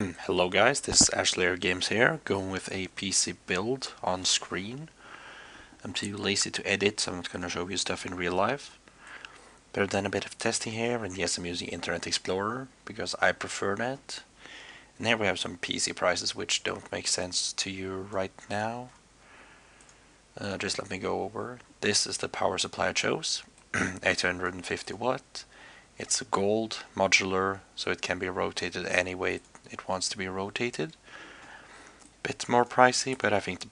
Hello guys, this is Ashlayer Games here, going with a PC build on screen. I'm too lazy to edit, so I'm not gonna show you stuff in real life. But I've done a bit of testing here, and yes, I'm using Internet Explorer, because I prefer that. And here we have some PC prices which don't make sense to you right now. Just let me go over. This is the power supply I chose, 850 watt. It's a gold, modular, so it can be rotated any way it wants to be rotated. Bit more pricey, but I think the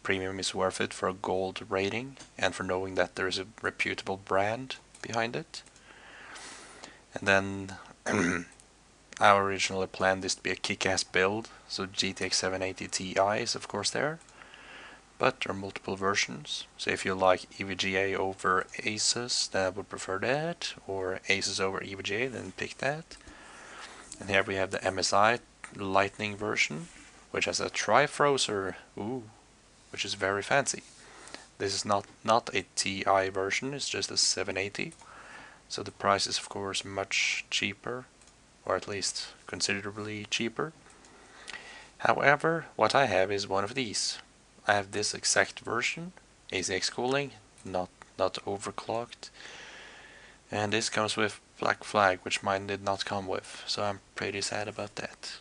premium is worth it for a gold rating and for knowing that there is a reputable brand behind it. And then I originally planned this to be a kick-ass build, so GTX 780 Ti is of course there. But there are multiple versions, so if you like EVGA over ASUS, then I would prefer that, or ASUS over EVGA, then pick that. And here we have the MSI Lightning version, which has a Trifrozer, which is very fancy. This is not a Ti version, it's just a 780, so the price is of course much cheaper, or at least considerably cheaper. However, what I have is one of these. I have this exact version, ASIC cooling, not overclocked, and this comes with Black Flag, which mine did not come with, so I'm pretty sad about that.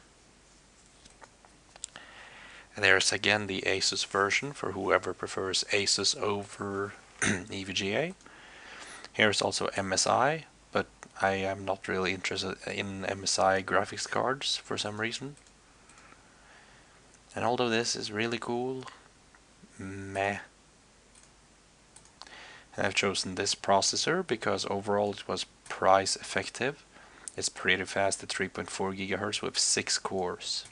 And there's again the ASUS version for whoever prefers ASUS over EVGA. Here's also MSI, but I am not really interested in MSI graphics cards for some reason. And although this is really cool, meh. And I've chosen this processor because overall it was price effective. It's pretty fast at 3.4 GHz with 6 cores.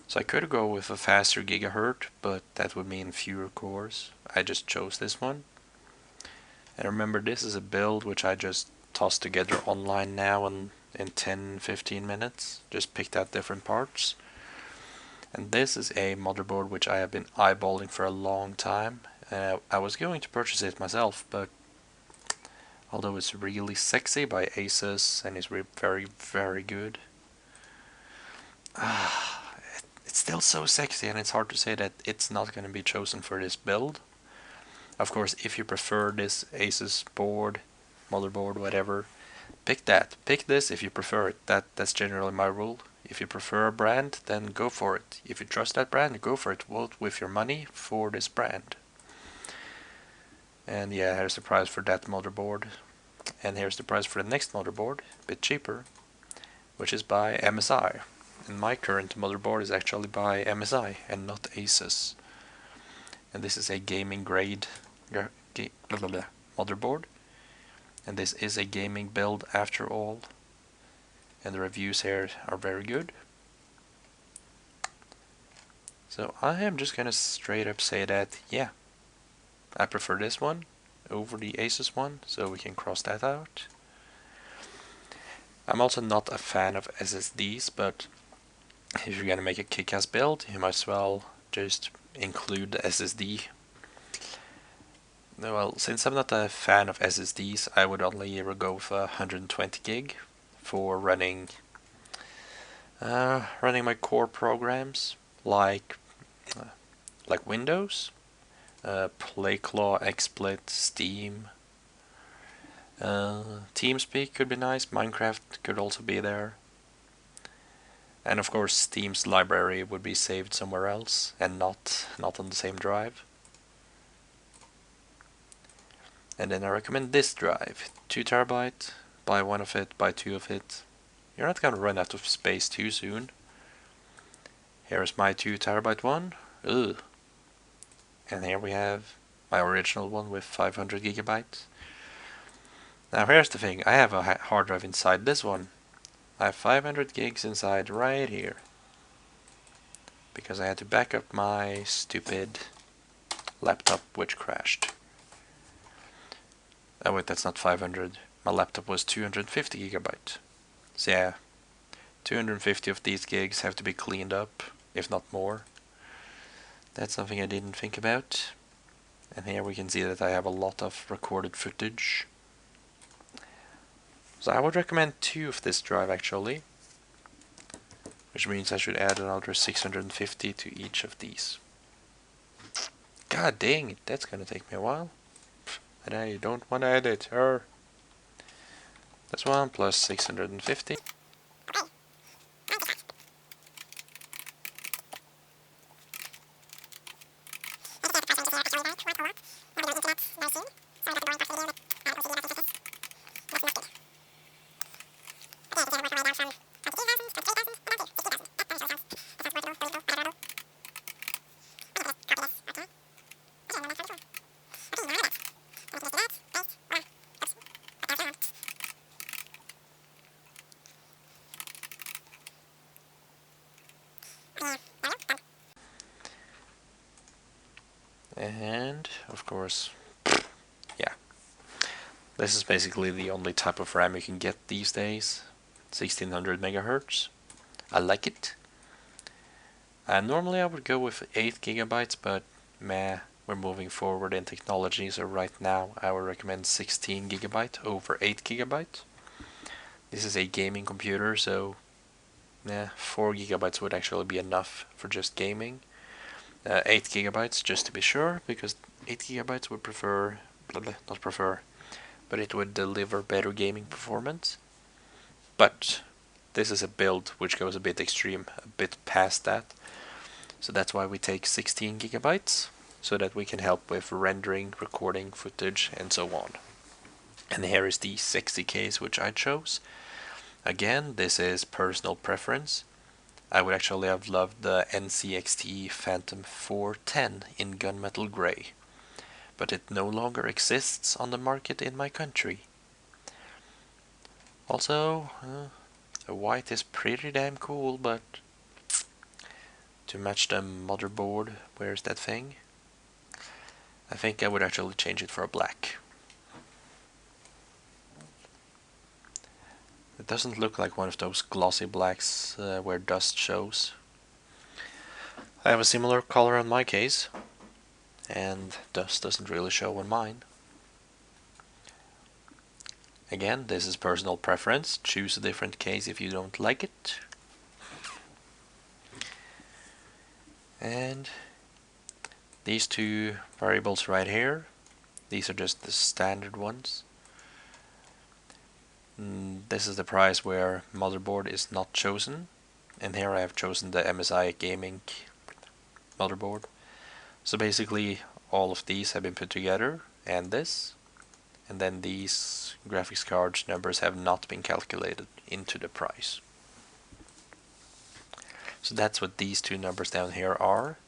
So I could go with a faster gigahertz, but that would mean fewer cores. I just chose this one. And remember, this is a build which I just tossed together online now in 10-15 minutes. Just picked out different parts. And this is a motherboard which I have been eyeballing for a long time. I was going to purchase it myself, but although it's really sexy by ASUS and is very, very good, it's still so sexy, and it's hard to say that it's not going to be chosen for this build. Of course, if you prefer this ASUS board, motherboard, whatever, pick that. Pick this if you prefer it. That's generally my rule. If you prefer a brand, then go for it. If you trust that brand, go for it. Vote with your money for this brand. And yeah, here's the price for that motherboard. And here's the price for the next motherboard, a bit cheaper, which is by MSI. And my current motherboard is actually by MSI and not ASUS. And this is a gaming grade motherboard. And this is a gaming build after all. And the reviews here are very good. So I am just gonna straight up say that, yeah, I prefer this one over the ASUS one, so we can cross that out. I'm also not a fan of SSDs, but if you're gonna make a kick-ass build, you might as well just include the SSD. Well, since I'm not a fan of SSDs, I would only ever go with 120 gig for running my core programs like Windows, PlayClaw, XSplit, Steam, TeamSpeak could be nice, Minecraft could also be there. And of course Steam's library would be saved somewhere else and not on the same drive. And then I recommend this drive, 2 TB, buy one of it, buy 2 of it. You're not gonna run out of space too soon. Here's my 2 TB one. Ugh. And here we have my original one with 500 GB. Now here's the thing, I have a hard drive inside this one. I have 500 gigs inside right here. Because I had to back up my stupid laptop which crashed. Oh wait, that's not 500. My laptop was 250 GB. So yeah, 250 of these gigs have to be cleaned up, if not more. That's something I didn't think about. And here we can see that I have a lot of recorded footage. So I would recommend 2 of this drive actually. which means I should add another 650 to each of these. God dang it, that's gonna take me a while. And I don't want to edit her. This one plus 650. And of course, yeah, this is basically the only type of RAM you can get these days. 1600 megahertz. I like it. Normally I would go with 8 gigabytes, but meh, we're moving forward in technology, so right now I would recommend 16 gigabyte over 8 gigabyte. This is a gaming computer, so 4 gigabytes would actually be enough for just gaming. 8 gigabytes just to be sure, because 8 gigabytes would not prefer, but it would deliver better gaming performance. But this is a build which goes a bit extreme, a bit past that. So that's why we take 16 gigabytes, so that we can help with rendering, recording footage, and so on. And here is the sexy case which I chose. Again, this is personal preference. I would actually have loved the NZXT Phantom 410 in gunmetal grey, but it no longer exists on the market in my country. Also, the white is pretty damn cool, but to match the motherboard, where's that thing? I think I would actually change it for a black. It doesn't look like one of those glossy blacks where dust shows. I have a similar color on my case, and dust doesn't really show on mine. Again, this is personal preference. Choose a different case if you don't like it. And these two variables right here, these are just the standard ones. This is the price where motherboard is not chosen, and here I have chosen the MSI gaming motherboard. So basically all of these have been put together, and this, and then these graphics cards numbers have not been calculated into the price. So that's what these two numbers down here are.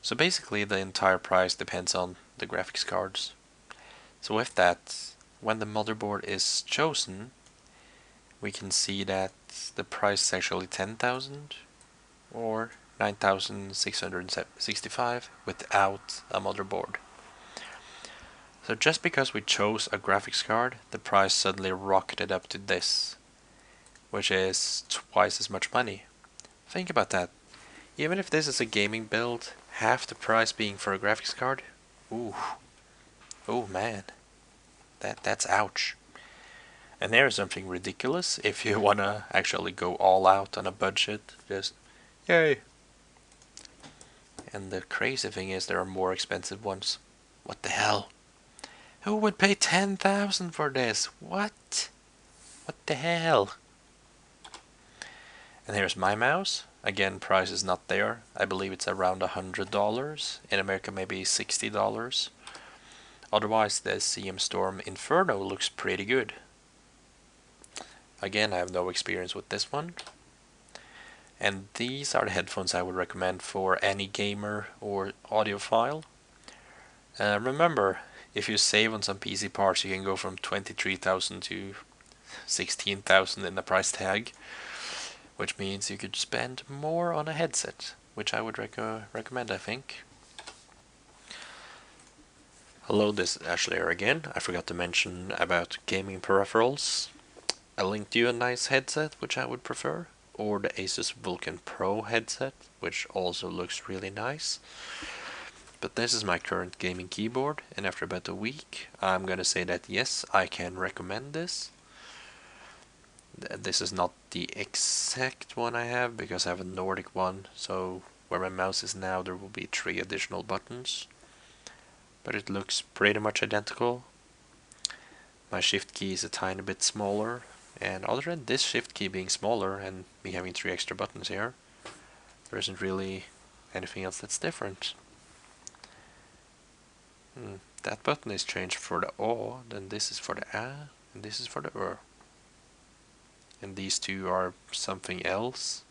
So basically the entire price depends on the graphics cards. So with that, when the motherboard is chosen, we can see that the price is actually 10,000 or 9,665 without a motherboard. So just because we chose a graphics card, the price suddenly rocketed up to this, which is twice as much money. Think about that. Even if this is a gaming build, half the price being for a graphics card, ooh, oh man, that's ouch. And there's something ridiculous if you wanna actually go all out on a budget, just yay. And the crazy thing is there are more expensive ones. What the hell? Who would pay 10,000 for this? What? What the hell? And here's my mouse. Again, price is not there. I believe it's around $100. In America, maybe $60. Otherwise, the CM Storm Inferno looks pretty good. Again, I have no experience with this one. And these are the headphones I would recommend for any gamer or audiophile. Remember, if you save on some PC parts, you can go from 23,000 to 16,000 in the price tag, which means you could spend more on a headset, which I would recommend, I think. Hello, this is Ashley here again. I forgot to mention about gaming peripherals. I linked you a nice headset, which I would prefer, or the ASUS Vulcan Pro headset, which also looks really nice. But this is my current gaming keyboard, and after about a week, I'm gonna say that yes, I can recommend this. This is not the exact one I have because I have a Nordic one, so where my mouse is now there will be 3 additional buttons. But it looks pretty much identical. My shift key is a tiny bit smaller, and other than this shift key being smaller and me having 3 extra buttons here, there isn't really anything else that's different. That button is changed for the O, then this is for the A, and this is for the R. And these two are something else.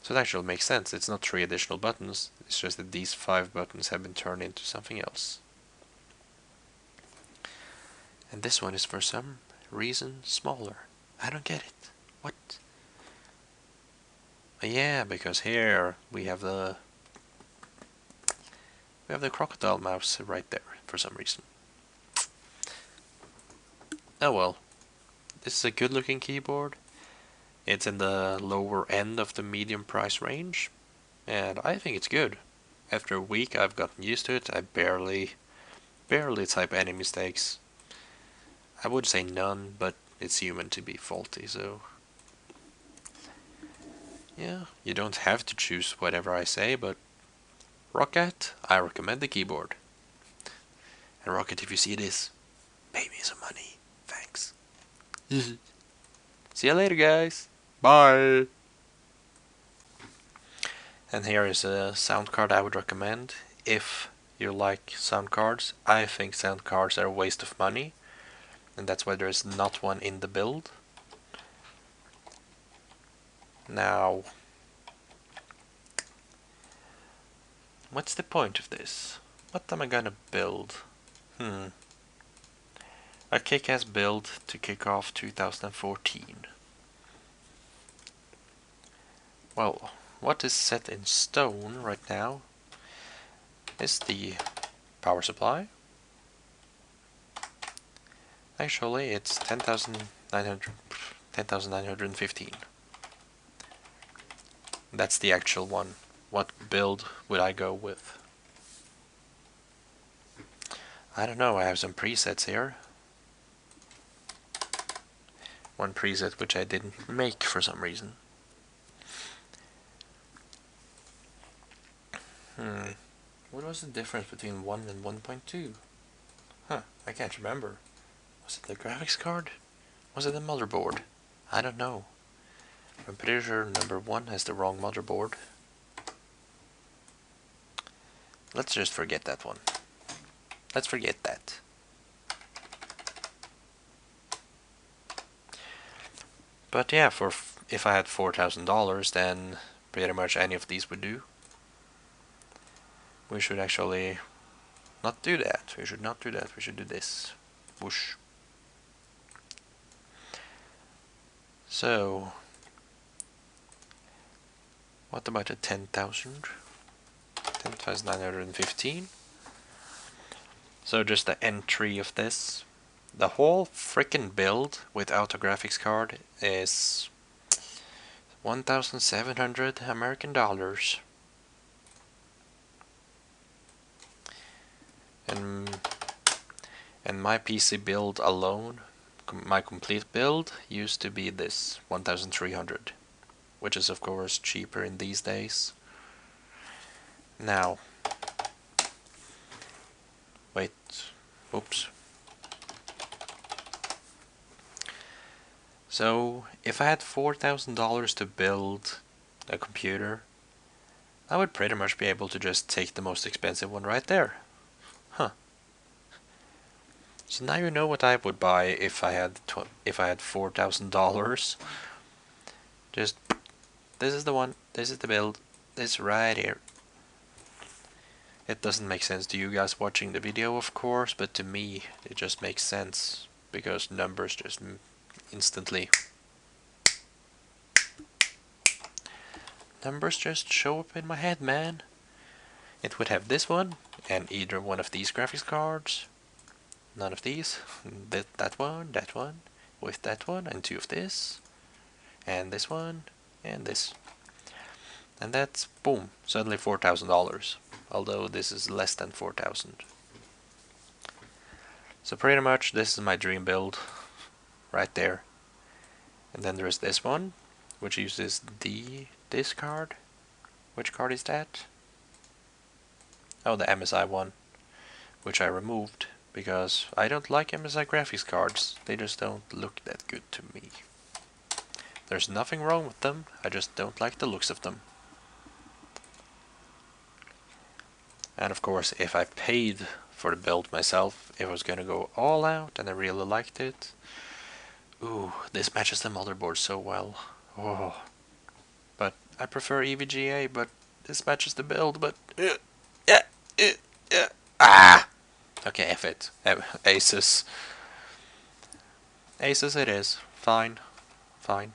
So it actually makes sense. It's not 3 additional buttons, it's just that these 5 buttons have been turned into something else. And this one is for some reason smaller. I don't get it. What? Yeah, because here we have the crocodile mouse right there for some reason. Oh well. This is a good looking keyboard. It's in the lower end of the medium price range, and I think it's good. After a week I've gotten used to it. I barely type any mistakes. I would say none, but it's human to be faulty, so yeah, you don't have to choose whatever I say, but Rocket, I recommend the keyboard. And Rocket, if you see this, pay me some money. Thanks. See you later, guys. Bye. And here is a sound card I would recommend if you like sound cards. I think sound cards are a waste of money, and that's why there's not one in the build. Now, what's the point of this? What am I gonna build? A kick-ass build to kick off 2014. Well, what is set in stone right now is the power supply. Actually, it's 10,915. That's the actual one. What build would I go with? I don't know, I have some presets here. One preset which I didn't make for some reason. What was the difference between 1 and 1.2? I can't remember. Was it the graphics card? Was it the motherboard? I don't know. I'm pretty sure number 1 has the wrong motherboard. Let's just forget that one. Let's forget that. But yeah, if I had $4,000, then pretty much any of these would do. We should actually not do that. We should not do that. We should do this. Whoosh. So, what about the 10,000? 10,915. So just the entry of this. The whole freaking build without a graphics card is 1,700 American dollars. And my PC build alone, my complete build, used to be this 1,300, which is of course cheaper in these days. Now, wait, oops. So, if I had $4,000 to build a computer, I would pretty much be able to just take the most expensive one right there. So now you know what I would buy if I had $4,000. Just, this is the one, this is the build, this right here. It doesn't make sense to you guys watching the video, of course, but to me it just makes sense because numbers just instantly. Numbers just show up in my head, man. It would have this one and either one of these graphics cards. None of these. That one, with that one, and 2 of this, and this one, and this. And that's, boom, suddenly $4,000. Although this is less than 4,000. So pretty much this is my dream build, right there. And then there's this one, which uses this card. Which card is that? Oh, the MSI one, which I removed because I don't like MSI graphics cards. They just don't look that good to me. There's nothing wrong with them, I just don't like the looks of them. And of course, if I paid for the build myself, if I was gonna go all out and I really liked it. Ooh, this matches the motherboard so well. Oh. But I prefer EVGA, but this matches the build, but yeah, yeah. Ah! Okay, F it. ASUS. ASUS it is. Fine. Fine.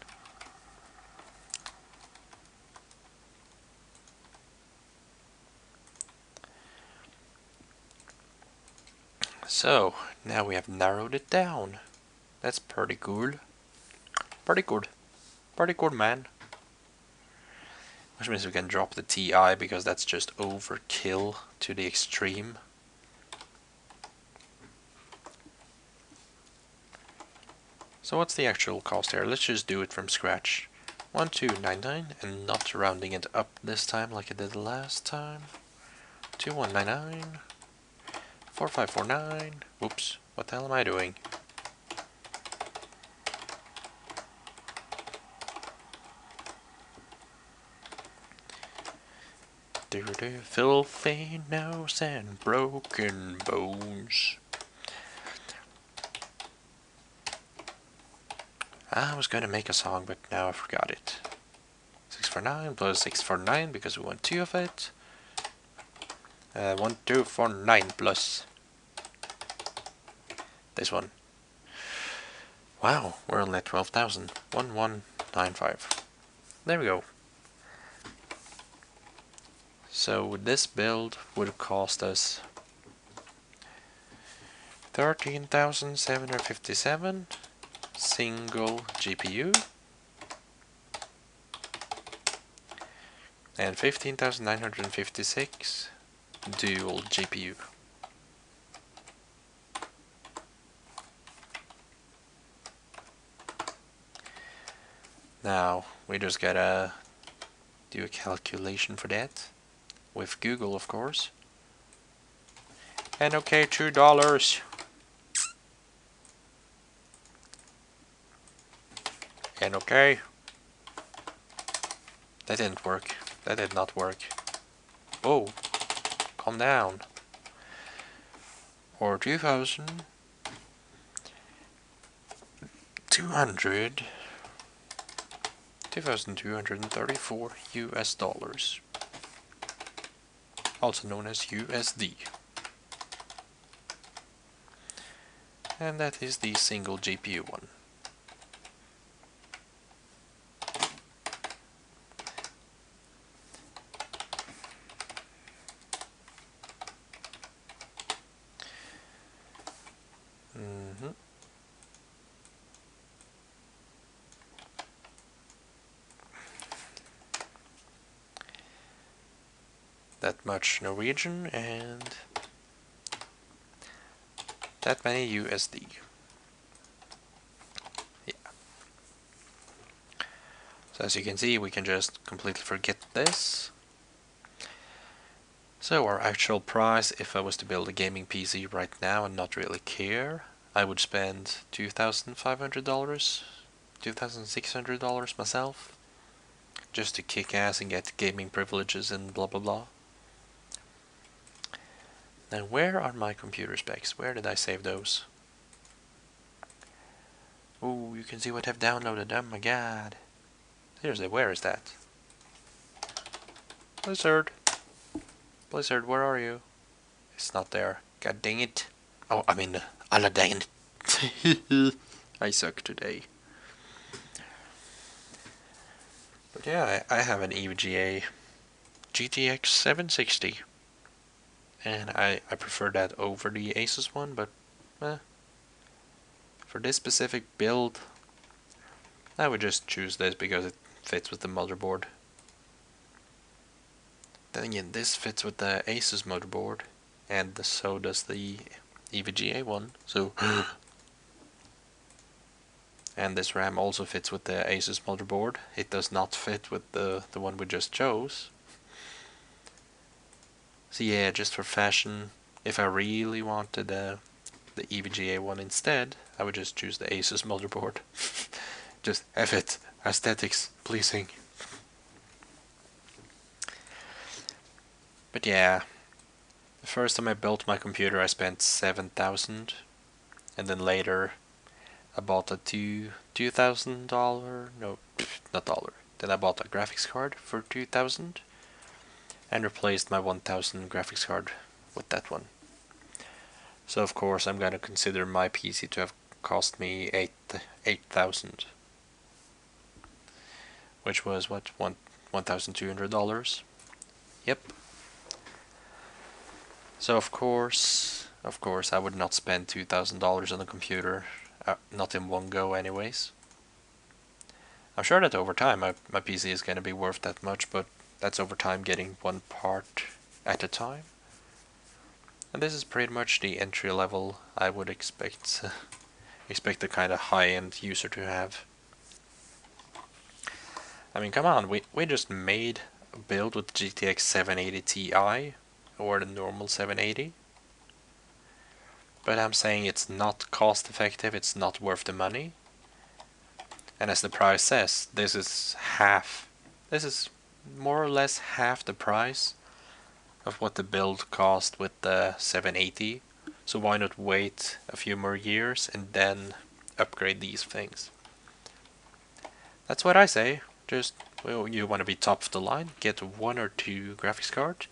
So, now we have narrowed it down. That's pretty cool. Pretty good. Pretty good, man. Which means we can drop the TI because that's just overkill to the extreme. So what's the actual cost here? Let's just do it from scratch. 1299 and not rounding it up this time like I did last time. 2199. 4549. Whoops, what the hell am I doing? Filthy nose and broken bones. I was gonna make a song, but now I forgot it. 649 plus 649 because we want 2 of it. 1249 plus this one. Wow, we're only at 12,000. 1195. There we go. So this build would cost us 13,757 single GPU and 15,956 dual GPU. Now we just gotta do a calculation for that with Google, of course. And okay, $2. And okay. That didn't work. That did not work. Oh, calm down. Or 2,234 US dollars. Also known as USD. And that is the single GPU one. That much Norwegian and that many USD. Yeah. So as you can see, we can just completely forget this. So our actual price, if I was to build a gaming PC right now and not really care, I would spend $2,500, $2,600 myself, just to kick ass and get gaming privileges and blah blah blah. Now where are my computer specs? Where did I save those? Oh, you can see what I've downloaded. Oh my god. Seriously, where is that? Blizzard. Blizzard, where are you? It's not there. God dang it. Oh, I mean, alla dang it. I suck today. But yeah, I have an EVGA GTX 760. And I prefer that over the ASUS one, but for this specific build, I would just choose this because it fits with the motherboard. Then again, this fits with the ASUS motherboard, and so does the EVGA one, so... and this RAM also fits with the ASUS motherboard. It does not fit with the one we just chose. So yeah, just for fashion, if I really wanted the EVGA one instead, I would just choose the ASUS motherboard. Just F it, aesthetics pleasing. But yeah, the first time I built my computer I spent $7,000, and then later I bought a $2,000, no, not dollar. Then I bought a graphics card for $2,000 and replaced my $1,000 graphics card with that one. So of course I'm gonna consider my PC to have cost me $8,000, which was what, $1,200. Yep. So of course I would not spend $2,000 on a computer, not in one go anyways. I'm sure that over time my PC is going to be worth that much, but that's over time getting one part at a time. And this is pretty much the entry level I would expect the kind of high-end user to have. I mean, come on, we just made a build with GTX 780 Ti or the normal 780. But I'm saying it's not cost effective, it's not worth the money. And as the price says, this is more or less half the price of what the build cost with the 780. So why not wait a few more years and then upgrade these things? That's what I say. Just, well, you want to be top of the line, get one or two graphics cards.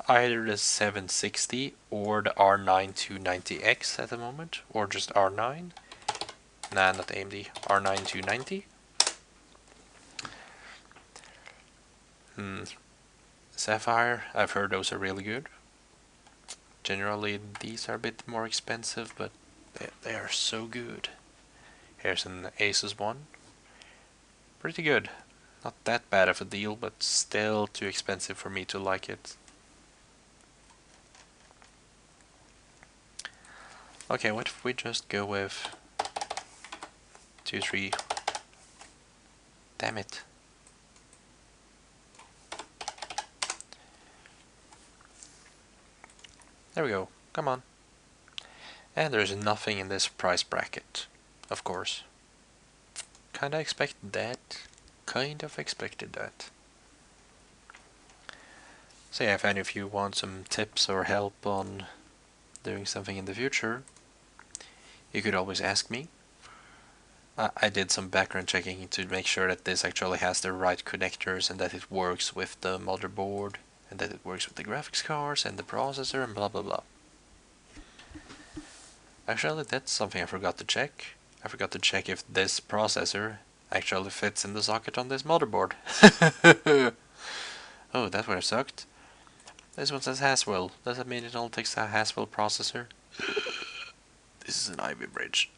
Either the 760 or the R9 290X at the moment, or just R9. Nah, not AMD. R9 290. Sapphire, I've heard those are really good. Generally, these are a bit more expensive, but they are so good. Here's an ASUS one. Pretty good. Not that bad of a deal, but still too expensive for me to like it. Okay, what if we just go with 2, 3. Damn it. There we go. Come on. And there's nothing in this price bracket, of course. Kinda expected that. So yeah, if any of you want some tips or help on doing something in the future, you could always ask me. I did some background checking to make sure that this actually has the right connectors and that it works with the motherboard and that it works with the graphics cards and the processor and blah blah blah. Actually, that's something I forgot to check. I forgot to check if this processor actually fits in the socket on this motherboard. Oh, that would have sucked. This one says Haswell. Does that mean it only takes a Haswell processor? This is an Ivy bridge.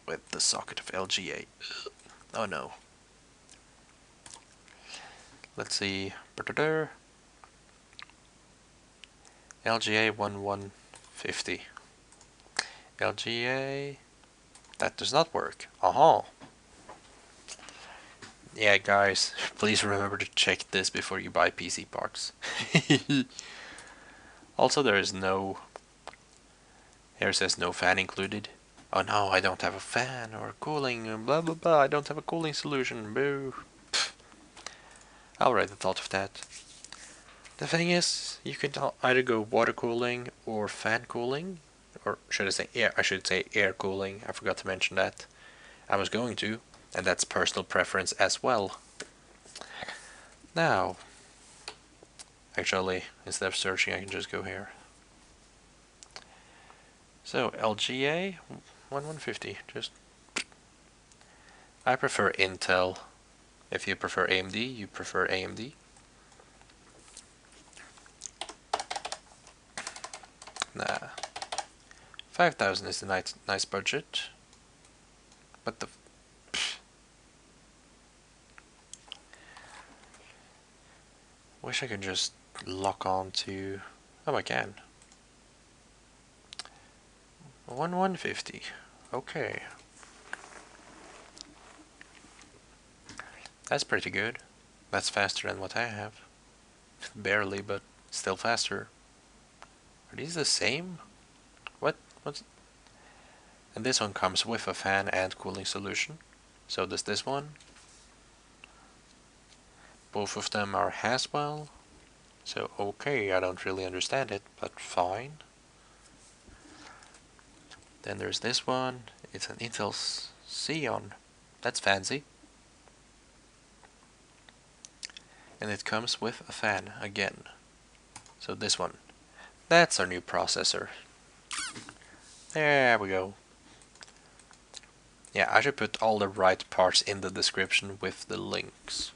With the socket of LGA. Oh no. Let's see. LGA 1150. LGA. That does not work. Yeah, guys, please remember to check this before you buy PC parts. Also, there is no. Here says no fan included. Oh no, I don't have a fan or cooling, blah blah blah, I don't have a cooling solution, boo. Pfft. I already thought of that. The thing is, you can either go water cooling or fan cooling, or should I say air, I should say air cooling, I forgot to mention that. I was going to, and that's personal preference as well. Now, actually, instead of searching, I can just go here. So, LGA 1150, just. I prefer Intel. If you prefer AMD, you prefer AMD. Nah. 5,000 is a nice budget. But the. Wish I could just lock on to. Oh, I can. 1150. Okay. That's pretty good. That's faster than what I have. Barely, but still faster. Are these the same? What? What's... And this one comes with a fan and cooling solution. So does this one. Both of them are Haswell. So okay, I don't really understand it, but fine. Then there's this one. It's an Intel Xeon. That's fancy. And it comes with a fan again. So this one. That's our new processor. There we go. Yeah, I should put all the right parts in the description with the links.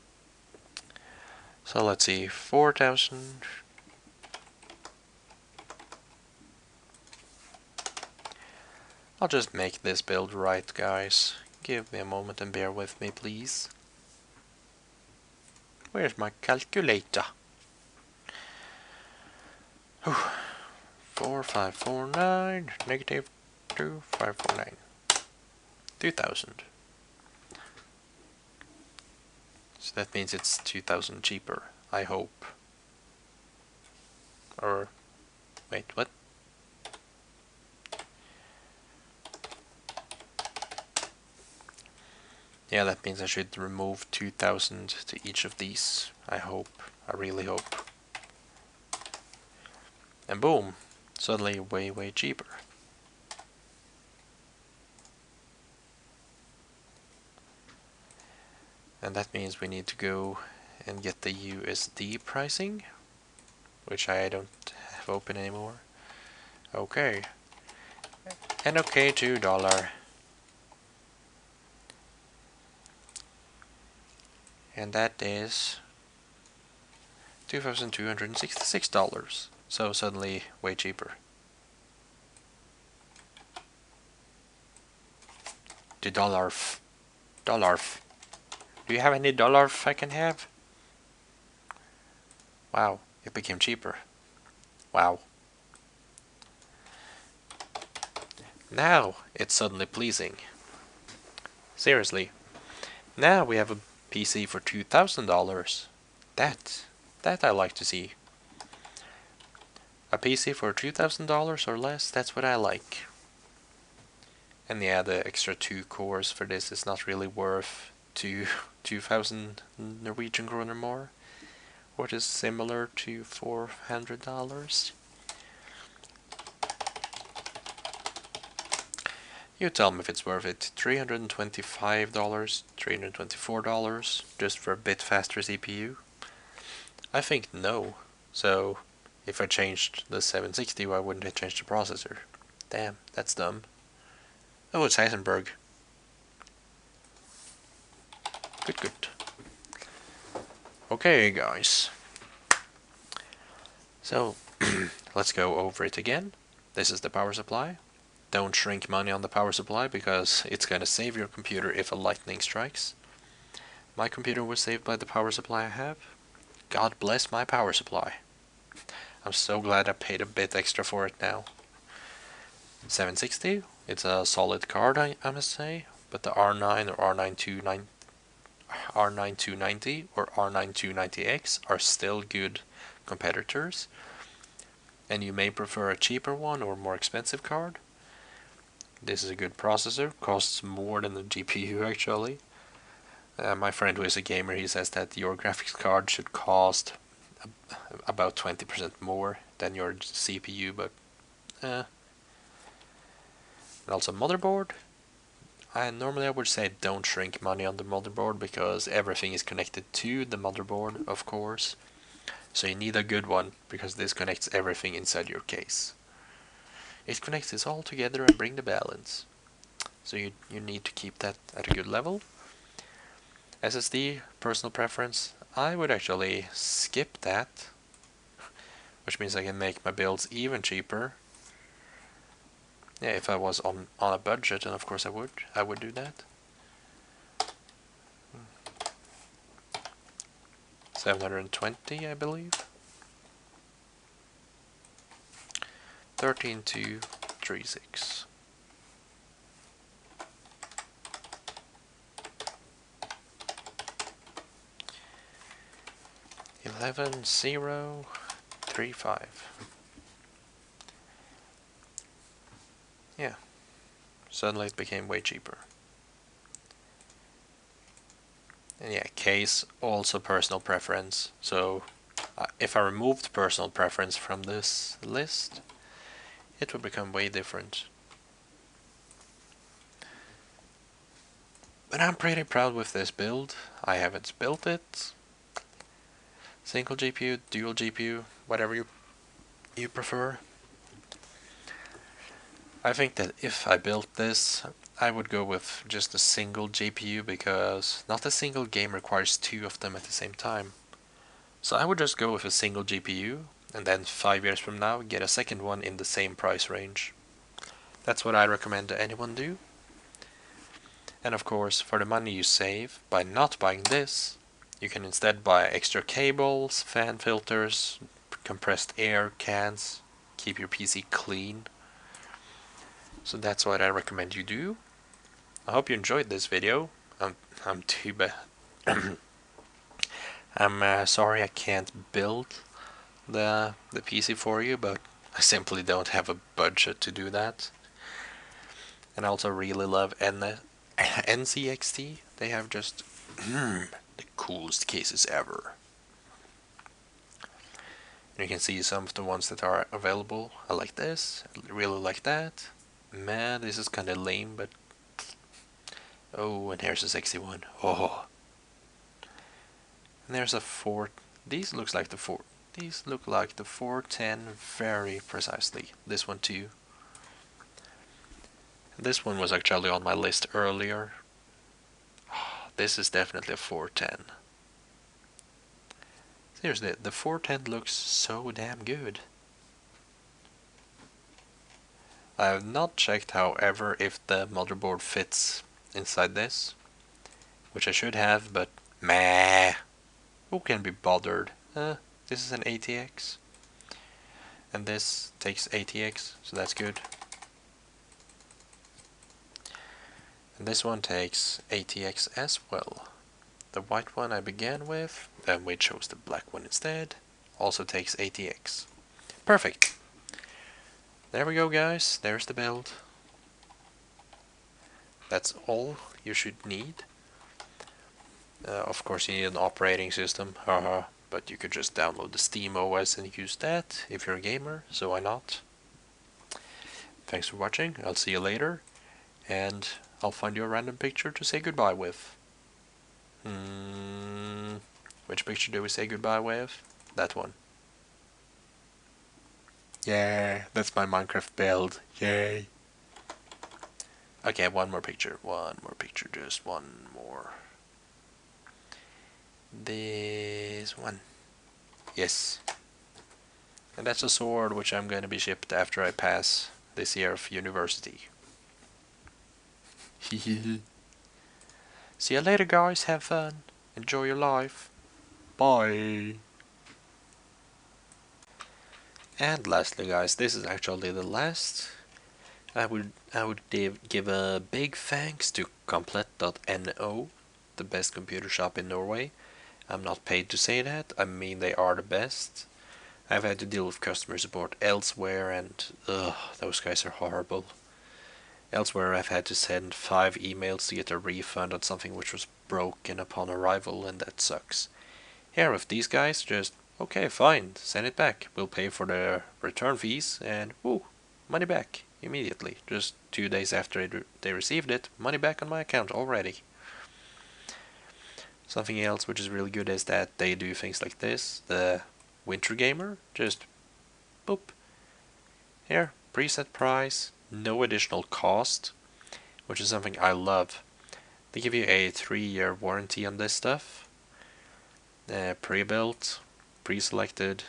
So let's see, 4000. I'll just make this build right, guys. Give me a moment and bear with me, please. Where's my calculator? 4549 negative 2549. 2000. So that means it's 2000 cheaper, I hope. Or wait, what? Yeah, that means I should remove 2000 to each of these. I hope. I really hope. And boom, suddenly way cheaper. And that means we need to go and get the USD pricing, which I don't have open anymore. Okay. And okay, $2. And that is $2,266. So suddenly way cheaper. The dollarf. Dollarf. Do you have any dollarf I can have? Wow, it became cheaper. Wow. Now it's suddenly pleasing. Seriously. Now we have a PC for $2,000. That I like to see. A PC for $2,000 or less, that's what I like. And yeah, the extra 2 cores for this is not really worth 2,000 Norwegian kroner more, which is similar to $400. You tell me if it's worth it. $325, $324 just for a bit faster CPU? I think no. So if I changed the 760, why wouldn't I change the processor? Damn, that's dumb. Oh, it's Heisenberg. Good. Okay, guys. So let's go over it again. This is the power supply. Don't shrink money on the power supply because it's gonna save your computer if a lightning strikes. My computer was saved by the power supply I have. God bless my power supply. I'm so glad I paid a bit extra for it now. 760, it's a solid card I must say, but the R9 or R9290 or R9290X are still good competitors. And you may prefer a cheaper one or more expensive card. This is a good processor, costs more than the GPU actually. My friend who is a gamer, he says that your graphics card should cost about 20% more than your CPU, but and also motherboard. Normally I would say don't shrink money on the motherboard because everything is connected to the motherboard, of course. So you need a good one because this connects everything inside your case. It connects this all together and bring the balance. So you need to keep that at a good level. SSD, personal preference, I would actually skip that, which means I can make my builds even cheaper. Yeah, if I was on a budget, and of course I would do that. 720, I believe. 13236. 11035. Yeah, suddenly it became way cheaper. And yeah, case also personal preference. So if I removed personal preference from this list, it would become way different. But I'm pretty proud with this build. I haven't built it. Single GPU, dual GPU, whatever you prefer. I think that if I built this, I would go with just a single GPU because not a single game requires two of them at the same time. So I would just go with a single GPU and then 5 years from now get a second one in the same price range. That's what I recommend to anyone do. And of course, for the money you save by not buying this, you can instead buy extra cables, fan filters, compressed air cans, keep your PC clean. So that's what I recommend you do. I hope you enjoyed this video. I'm too bad. I'm sorry I can't build the PC for you, but I simply don't have a budget to do that. And I also really love NZXT. They have just the coolest cases ever. And you can see some of the ones that are available. I like this. I really like that. Man, this is kind of lame, but oh, and here's a sexy one. Oh, and there's a 4. These look like the 410 very precisely. This one too. This one was actually on my list earlier. This is definitely a 410. Seriously, the 410 looks so damn good. I have not checked, however, if the motherboard fits inside this, which I should have, but meh, who can be bothered? This is an ATX, and this takes ATX, so that's good. And this one takes ATX as well. The white one I began with, then we chose the black one instead, also takes ATX. Perfect! There we go, guys, there's the build. That's all you should need. Of course you need an operating system, haha, but you could just download the Steam OS and use that if you're a gamer, so why not? Thanks for watching, I'll see you later, and I'll find you a random picture to say goodbye with. Which picture do we say goodbye with? That one. Yeah, that's my Minecraft build, yay! Okay, one more picture, just one more. This one. Yes. And that's a sword which I'm going to be shipped after I pass this year of university. See you later, guys. Have fun. Enjoy your life. Bye. And lastly, guys, this is actually the last. I would give a big thanks to Komplett.no, the best computer shop in Norway. I'm not paid to say that. I mean, they are the best. I've had to deal with customer support elsewhere, and those guys are horrible. Elsewhere, I've had to send 5 emails to get a refund on something which was broken upon arrival, and that sucks. Here, with these guys, just, okay, fine, send it back. We'll pay for the return fees, and woo, money back immediately. Just 2 days after they received it, money back on my account already. Something else which is really good is that they do things like this. The Winter Gamer, just boop. Here, preset price, no additional cost, which is something I love. They give you a 3-year warranty on this stuff. Pre-built, pre-selected.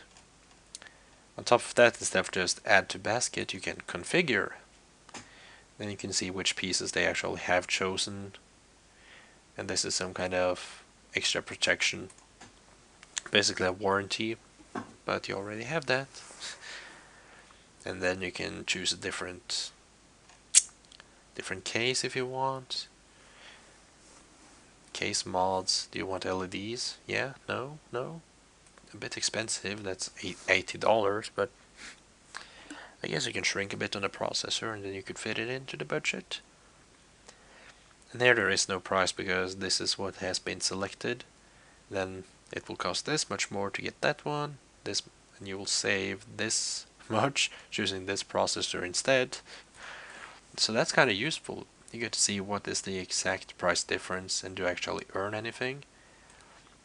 On top of that, instead of just add to basket, you can configure. Then you can see which pieces they actually have chosen. And this is some kind of extra protection. Basically a warranty, but you already have that. And then you can choose a different case if you want. Case mods. Do you want LEDs? Yeah? No? No? a bit expensive. That's $80, but I guess you can shrink a bit on the processor and then you could fit it into the budget. And there is no price because this is what has been selected. Then it will cost this much more to get that one, this, and you will save this much choosing this processor instead. So that's kind of useful. You get to see what is the exact price difference and do actually earn anything.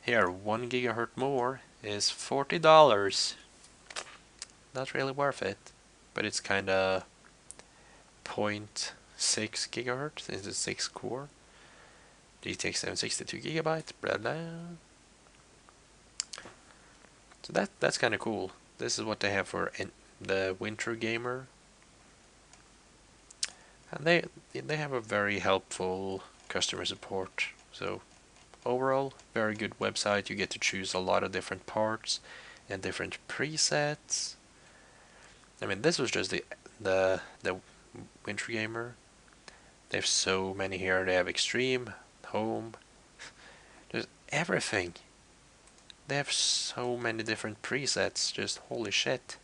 Here, 1 gigahertz more is $40. Not really worth it, but it's kind of 0.6 gigahertz. Is it 6 core? GTX 762 gigabyte. Blah blah. So that's kind of cool. This is what they have for the winter gamer, and they have a very helpful customer support. So overall, very good website. You get to choose a lot of different parts and different presets. I mean, this was just the winter gamer. They have so many here. They have extreme, home, just everything. They have so many different presets, just holy shit.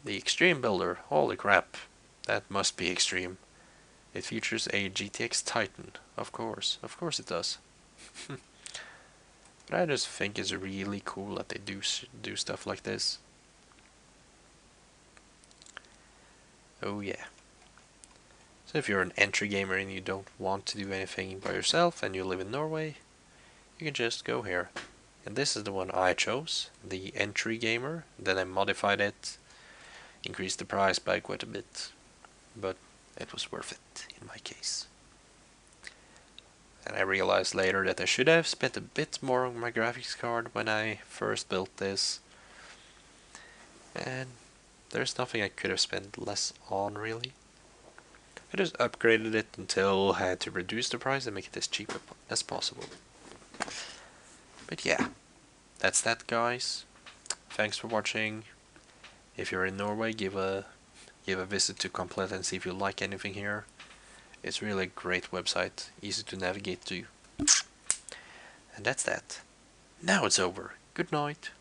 The Extreme Builder, holy crap, that must be extreme. It features a GTX Titan, of course it does. But I just think it's really cool that they do stuff like this. Oh yeah. So if you're an entry gamer and you don't want to do anything by yourself and you live in Norway, you can just go here. And this is the one I chose, the entry gamer. Then I modified it, increased the price by quite a bit, but it was worth it in my case. And I realized later that I should have spent a bit more on my graphics card when I first built this. And there's nothing I could have spent less on really. I just upgraded it until I had to reduce the price and make it as cheap as possible. But yeah, that's that guys. Thanks for watching. If you're in Norway, give a visit to Komplett and see if you like anything here. It's really a great website, easy to navigate to. And that's that. Now it's over. Good night.